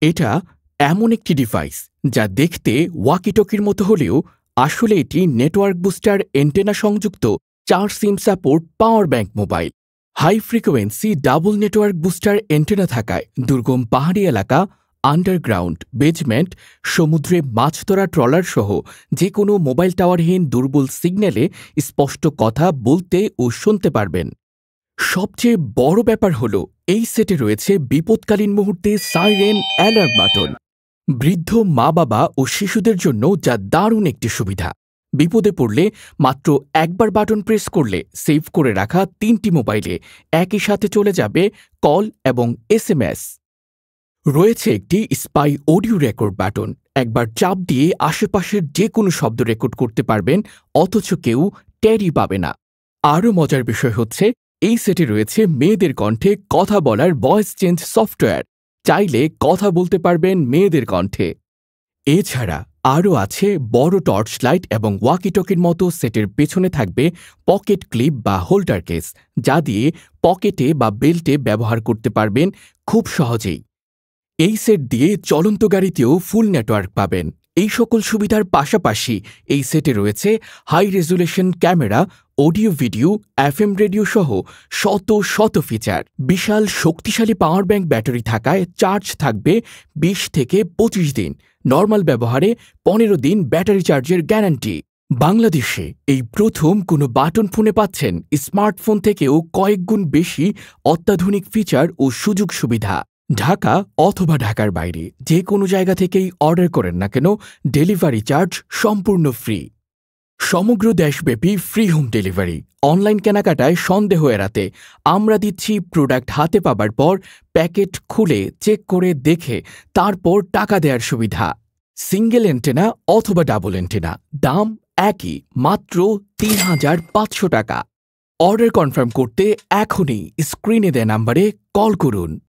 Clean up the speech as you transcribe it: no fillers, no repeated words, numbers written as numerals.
এটা এমন একটি ডিভাইস যা দেখতে ওয়াকিটকির মতো হলেও আসলে এটি নেটওয়ার্ক বুস্টার এন্টেনা সংযুক্ত 4 SIM support power bank mobile. High frequency double network booster antenna থাকায় দুর্গম পাহাড়ি এলাকা, আন্ডারগ্রাউন্ড, বেজমেন্ট, সমুদ্রে মাছ ধরা ট্রলার সহ যে কোনো মোবাইল টাওয়ারহীন দুর্বল সিগন্যালে স্পষ্ট কথা বলতে ও শুনতে পারবেন। সবচেয়ে বড় ব্যাপার হলো এই সেটে রয়েছে বিপদকালীন মুহূর্তে সাইরেন অ্যালার্ম বাটন। বৃদ্ধ মা-বাবা ও শিশুদের জন্য যা দারুণ একটি সুবিধা। বিপদে পড়লে মাত্র একবার বাটন প্রেস করলে সেভ করে রাখা 3টি মোবাইলে একই সাথে চলে যাবে কল এবং এসএমএস। রয়েছে একটি স্পাই অডিও রেকর্ড বাটন। একবার চাপ দিয়ে আশেপাশের যে কোনো শব্দ রেকর্ড করতে পারবেন, অথচ কেউ টেরই পাবে না। আরও মজার বিষয় হচ্ছে এই সেটে রয়েছে মেয়েদের কণ্ঠে কথা বলার ভয়েস চেঞ্জ সফটওয়্যার। চাইলে কথা বলতে পারবেন মেয়েদের কণ্ঠে। এছাড়া আরও আছে বড় টর্চ লাইট এবং ওয়াকিটকির মতো সেটের পেছনে থাকবে পকেট ক্লিপ বা হোল্ডার কেস, যা দিয়ে পকেটে বা বেল্টে ব্যবহার করতে পারবেন খুব সহজেই। এই সেট দিয়ে চলন্ত গাড়িতেও ফুল নেটওয়ার্ক পাবেন। এই সকল সুবিধার পাশাপাশি এই সেটে রয়েছে high resolution camera, audio video, FM radio সহ শত শত ফিচার। বিশাল শক্তিশালী পাওয়ার ব্যাংক ব্যাটারি থাকায় চার্জ থাকবে 20 থেকে 25 দিন। নর্মাল ব্যবহারে 15 দিন ব্যাটারি চার্জের গ্যারান্টি। বাংলাদেশে এই প্রথম কোনো বাটন ফোনে পাচ্ছেন স্মার্টফোন থেকেও কয়েক গুণ বেশি অত্যাধুনিক ফিচার ও সুযোগ সুবিধা। ঢাকা অথবা ঢাকার বাইরে যে কোনো জায়গা থেকেই অর্ডার করেন না কেন, ডেলিভারি চার্জ সম্পূর্ণ ফ্রি। সমগ্র দেশব্যাপী ফ্রি হোম ডেলিভারি। অনলাইন কেনাকাটায় সন্দেহ এড়াতে আমরা দিচ্ছি প্রোডাক্ট হাতে পাবার পর প্যাকেট খুলে চেক করে দেখে তারপর টাকা দেওয়ার সুবিধা। সিঙ্গেল এন্টেনা অথবা ডাবল এন্টেনা, দাম একই, মাত্র 3500 টাকা। অর্ডার কনফার্ম করতে এখনই স্ক্রিনে দেয়া নাম্বারে কল করুন।